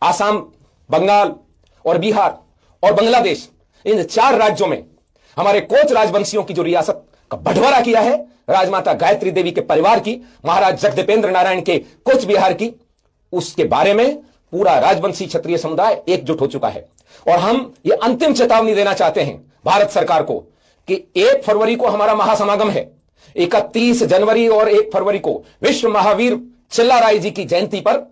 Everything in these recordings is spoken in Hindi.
आसाम, बंगाल और बिहार और बांग्लादेश, इन 4 राज्यों में हमारे कोच राजवंशियों की जो रियासत का बंटवारा किया है, राजमाता गायत्री देवी के परिवार की, महाराज जगदीपेंद्र नारायण के कोच बिहार की, उसके बारे में पूरा राजवंशी क्षत्रिय समुदाय एकजुट हो चुका है। और हम ये अंतिम चेतावनी देना चाहते हैं भारत सरकार को कि 1 फरवरी को हमारा महासमागम है। 31 जनवरी और 1 फरवरी को विश्व महावीर चिल्लाराय जी की जयंती पर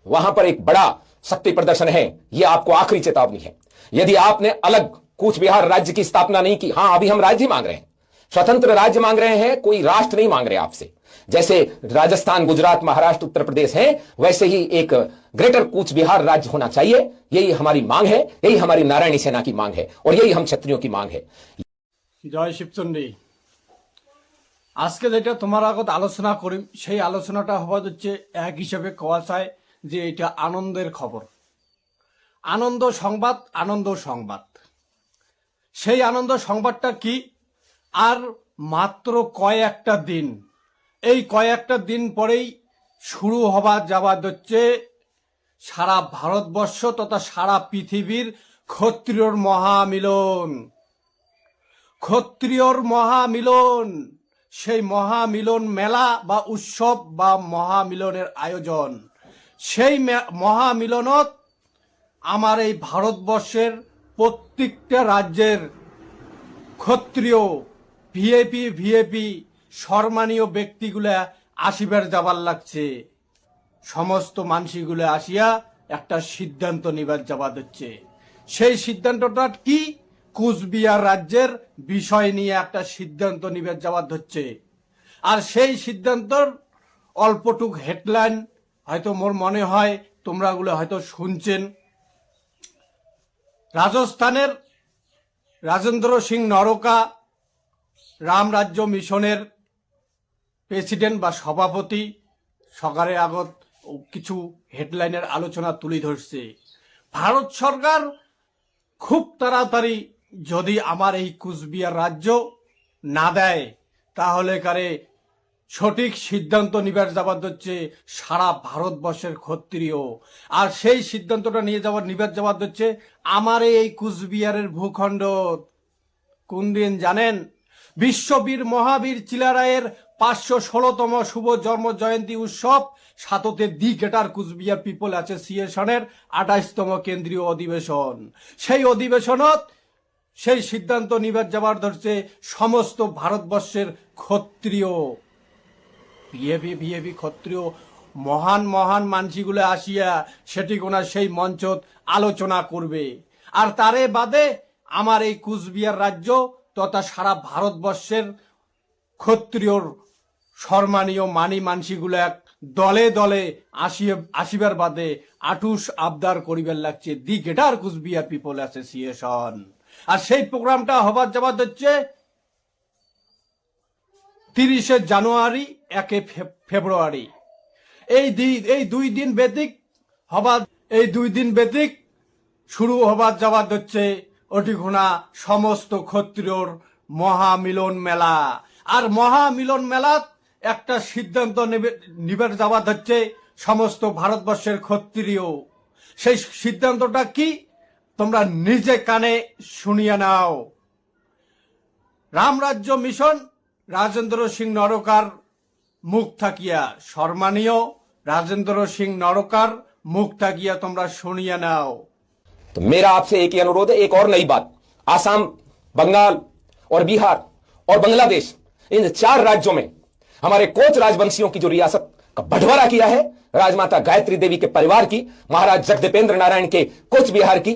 वहां पर एक बड़ा शक्ति प्रदर्शन है। यह आपको आखिरी चेतावनी है। यदि आपने अलग कूच बिहार राज्य की स्थापना नहीं की, हां अभी हम राज्य मांग रहे हैं, स्वतंत्र राज्य मांग रहे हैं, कोई राष्ट्र नहीं मांग रहे आपसे। जैसे राजस्थान, गुजरात, महाराष्ट्र, उत्तर प्रदेश है, वैसे ही एक ग्रेटर कूच बिहार राज्य होना चाहिए। यही हमारी मांग है, यही हमारी नारायणी सेना की मांग है और यही हम क्षत्रियों की मांग है। জয় শিবচন্ডী। আজকে যেটা তোমার আগত আলোচনা করি সেই আলোচনাটা হওয়া হচ্ছে এক হিসেবে কোয়া যায় যে এটা আনন্দের খবর, আনন্দ সংবাদ। সেই আনন্দ সংবাদটা কি? আর মাত্র কয়েকটা দিন, এই কয়েকটা দিন পরেই শুরু হওয়া যাওয়া হচ্ছে সারা ভারতবর্ষ তথা সারা পৃথিবীর ক্ষত্রিয়র মহামিলন। ক্ষত্রিয়র মহামিলন, সেই মহামিলন মেলা বা উৎসব বা মহামিলনের আয়োজন। সেই মহামিলনত আমার এই ভারতবর্ষের প্রত্যেকটা রাজ্যের ক্ষত্রিয় ভিএপি সম্মানীয় ব্যক্তিগুলা আসিবার যাবার লাগছে। সমস্ত মানসিগুলো আসিয়া একটা সিদ্ধান্ত নিবার যাবার হচ্ছে। সেই সিদ্ধান্তটা কি? কুচবিহার রাজ্যের বিষয় নিয়ে একটা সিদ্ধান্ত নিবে যাওয়া হচ্ছে। আর সেই সিদ্ধান্তর অল্পটুক হেডলাইন হয়তো মোর মনে হয় তোমরাগুলো হয়তো শুনছেন। রাজস্থানের রাজেন্দ্র সিং নরকা রামরাজ্য মিশনের প্রেসিডেন্ট বা সভাপতি সরকারে আগত কিছু হেডলাইনের আলোচনা তুলে ধরছে। ভারত সরকার খুব তাড়াতাড়ি যদি আমার এই কুচবিহার রাজ্য না দেয় তাহলে কারে সঠিক সিদ্ধান্ত নিবার যাবার হচ্ছে সারা ভারতবর্ষের ক্ষত্রিয়। আর সেই সিদ্ধান্তটা নিবার যাবার হচ্ছে আমার এই কুচবিহারের ভূখণ্ড। কোন দিন জানেন? বিশ্ববীর মহাবীর চিলারায়ের 516তম শুভ জন্ম জয়ন্তী উৎসব সাততে দি গ্রেটার কুচবিহার পিপল অ্যাসোসিয়েশনের 28তম কেন্দ্রীয় অধিবেশন। সেই অধিবেশনত সেই সিদ্ধান্ত নিবার যাবার ধরছে সমস্ত ভারতবর্ষের ক্ষত্রিয় ভিএপি ক্ষত্রিয় মহান মানসিগুলো আসিয়া সেটি কোনা সেই মঞ্চত আলোচনা করবে। আর তারে বাদে আমার এই কুচবিহার রাজ্য তথা সারা ভারতবর্ষের ক্ষত্রিয়র সম্মানীয় মানসিগুলো এক দলে দলে আসিবার বাদে আটুস আবদার করিবার লাগছে the greater Coochbehar people association. আর সেই প্রোগ্রামটা হবার যাবার হচ্ছে 30শে জানুয়ারি 1 ফেব্রুয়ারি। এই দুই দিন ব্যতিক শুরু হবার যাবার হচ্ছে ওটিঘোনা সমস্ত ক্ষত্রিয়র মহামিলন মেলা। আর মহামিলন মেলাত একটা সিদ্ধান্ত নিবার যাবার হচ্ছে সমস্ত ভারতবর্ষের ক্ষত্রিয়। সেই সিদ্ধান্তটা কি? তোমরা নিজে কানে শুনিয়া নাও। রামরাজ্য মিশন রাজেন্দ্র সিং নরকার মুখ থাকিয়া, সম্মানীয় রাজেন্দ্র সিং নরকার মুখ থাকিয়া তোমরা শুনিয়া নাও। तो मेरा आपसे एक ही अनुरोध है, एक और नई बात। आसाम, बंगाल और बिहार और बांग्लादेश, इन 4 राज्यों में हमारे कोच राजवंशियों की जो रियासत का बंटवारा किया है, राजमाता गायत्री देवी के परिवार की, महाराज जगदीपेंद्र नारायण के कोच बिहार की,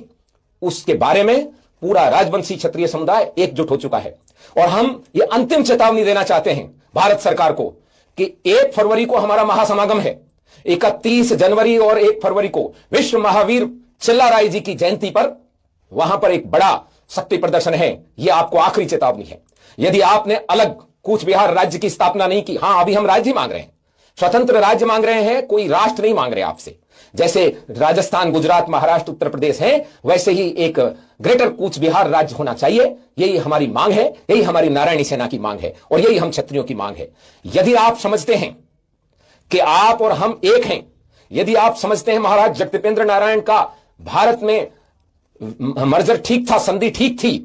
उसके बारे में पूरा राजवंशी क्षत्रिय समुदाय एकजुट हो चुका है। और हम ये अंतिम चेतावनी देना चाहते हैं भारत सरकार को कि 1 फरवरी को हमारा महासमागम है। 31 जनवरी और 1 फरवरी को विश्व महावीर चिल्लाराय जी की जयंती पर वहां पर एक बड़ा शक्ति प्रदर्शन है। यह आपको आखिरी चेतावनी है। यदि आपने अलग कूच बिहार राज्य की स्थापना नहीं की, हां अभी हम राज्य मांग रहे हैं, स्वतंत्र राज्य मांग रहे हैं, कोई राष्ट्र नहीं मांग रहे आपसे। जैसे राजस्थान, गुजरात, महाराष्ट्र, उत्तर प्रदेश है, वैसे ही एक ग्रेटर कूच बिहार राज्य होना चाहिए। यही हमारी मांग है, यही हमारी नारायणी सेना की मांग है और यही हम क्षत्रियों की मांग है। यदि आप समझते हैं कि आप और हम एक हैं, यदि आप समझते हैं महाराज जगदीपेंद्र नारायण का भारत में मर्जर ठीक था, संधि ठीक थी,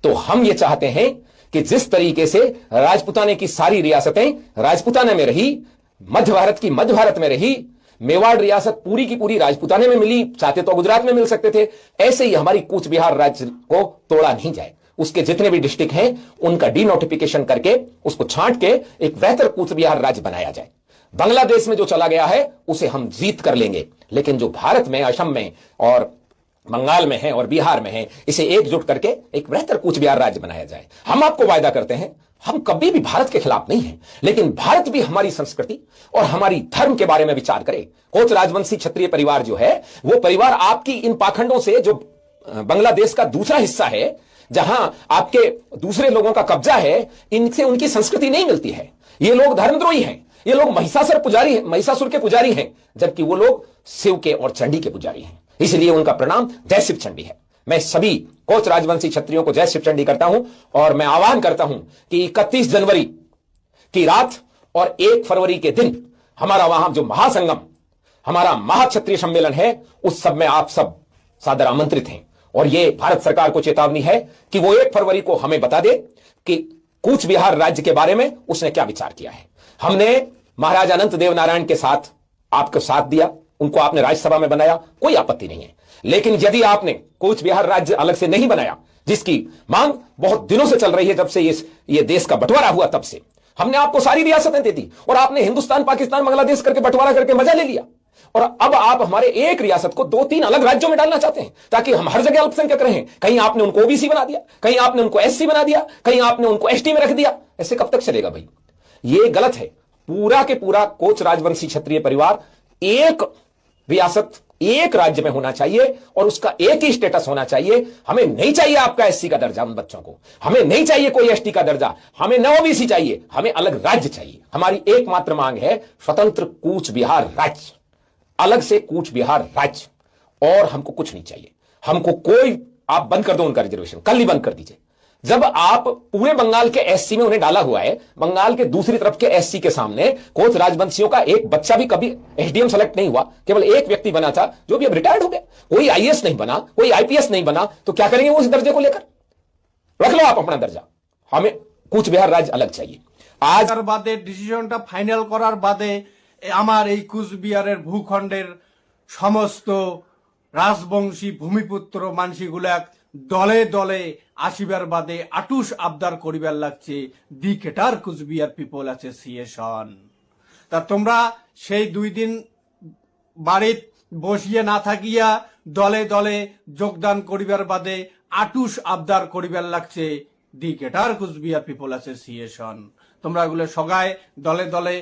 तो हम ये चाहते हैं कि जिस तरीके से राजपुताने की सारी रियासतें राजपुताने में रही, मध्य भारत की मध्य भारत में रही, मेवाड़ रियासत पूरी की पूरी राजपुताने में मिली, चाहते तो गुजरात में मिल सकते थे, ऐसे ही हमारी कूच बिहार राज्य को तोड़ा नहीं जाए। उसके जितने भी डिस्ट्रिक्ट हैं उनका डीनोटिफिकेशन करके उसको छांट के एक बेहतर कूच बिहार राज्य बनाया जाए। बांग्लादेश में जो चला गया है उसे हम जीत कर लेंगे, लेकिन जो भारत में, असम में और बंगाल में है और बिहार में है, इसे एकजुट करके एक बेहतर कूच बिहार राज्य बनाया जाए। हम आपको वायदा करते हैं, हम कभी भी भारत के खिलाफ नहीं हैं, लेकिन भारत भी हमारी संस्कृति और हमारी धर्म के बारे में विचार करे। कोच राजवंशी क्षत्रिय परिवार जो है वो परिवार आपकी इन पाखंडों से, जो बांग्लादेश का दूसरा हिस्सा है जहां आपके दूसरे लोगों का कब्जा है, इनसे उनकी संस्कृति नहीं मिलती है। ये लोग धर्मद्रोही हैं, ये लोग महिषासुर के पुजारी हैं, जबकि वो लोग शिव के और चंडी के पुजारी हैं। इसलिए उनका प्रणाम जय शिव चंडी है। मैं सभी कोच राजवंशी क्षत्रियों को जय शिव चंडी करता हूं और मैं आह्वान करता हूं कि 31 जनवरी की रात और 1 फरवरी के दिन हमारा वहां जो महासंगम, हमारा महाक्षत्रिय सम्मेलन है, उस सब में आप सब सादर आमंत्रित हैं। और ये भारत सरकार को चेतावनी है कि वो 1 फरवरी को हमें बता दे कि कूच बिहार राज्य के बारे में उसने क्या विचार किया है। हमने महाराजा अनंत देव नारायण के साथ आपको साथ दिया, उनको आपने राज्यसभा में बनाया, कोई आपत्ति नहीं है। लेकिन यदि आपने कूच बिहार राज्य अलग से नहीं बनाया, जिसकी मांग बहुत दिनों से चल रही है, जब से ये देश का बंटवारा हुआ तब से, हमने आपको सारी रियासतें दे दी और आपने हिंदुस्तान, पाकिस्तान, बांग्लादेश करके बंटवारा करके मजा ले लिया। और अब आप हमारे एक रियासत को 2-3 अलग राज्यों में डालना चाहते हैं ताकि हम हर जगह अल्पसंख्यक रहें। कहीं आपने उनको ओबीसी बना दिया, कहीं आपने उनको एससी बना दिया, कहीं आपने उनको एसटी में रख दिया। ऐसे कब तक चलेगा भाई? ये गलत है। पूरा के पूरा कोच राजवंशी क्षत्रिय परिवार एक रियासत, एक राज्य में होना चाहिए और उसका एक ही स्टेटस होना चाहिए। हमें नहीं चाहिए आपका एससी का दर्जा उन बच्चों को, हमें नहीं चाहिए कोई एसटी का दर्जा, हमें न ओबीसी चाहिए, हमें अलग राज्य चाहिए। हमारी एकमात्र मांग है स्वतंत्र कूच बिहार राज्य, अलग से कूच बिहार राज्य, और हमको कुछ नहीं चाहिए। हमको कोई, आप बंद कर दो उनका रिजर्वेशन, कल ही बंद कर दीजिए। जब आप पूरे बंगाल के एससी में उन्हें डाला हुआ है, बंगाल के दूसरी तरफ के एससी के सामने कोच राजवंशियों का एक बच्चा भी कभी एसडीएम सेलेक्ट नहीं हुआ, केवल एक व्यक्ति बना था जो भी अब रिटायर्ड हो गया। कोई आईएएस नहीं बना, कोई आईपीएस नहीं बना, तो क्या करेंगे वो उस दर्जे को लेकर? रख लो आप अपना दर्जा, हमें कूच बिहार राज्य अलग चाहिए। आज बादे डिसिजनটা ফাইনাল করার বাদে আমার এই কুচবিহারের ভূখণ্ডের সমস্ত রাজবংশী ভূমিপুত্র মানসিগুলাক দলে দলে আসিবার বাদে আটুস আবদার করিবার লাগছে দি কেটার কুচবিহার পিপল অ্যাসোসিয়েশন। তা তোমরা সেই 2 দিন বাড়িত বসিয়ে না থাকিয়া দলে দলে যোগদান করিবার বাদে আটুস আবদার করিবার লাগছে দি কেটার কুচবিহার পিপল অ্যাসোসিয়েশন। তোমরা এগুলো সগায় দলে দলে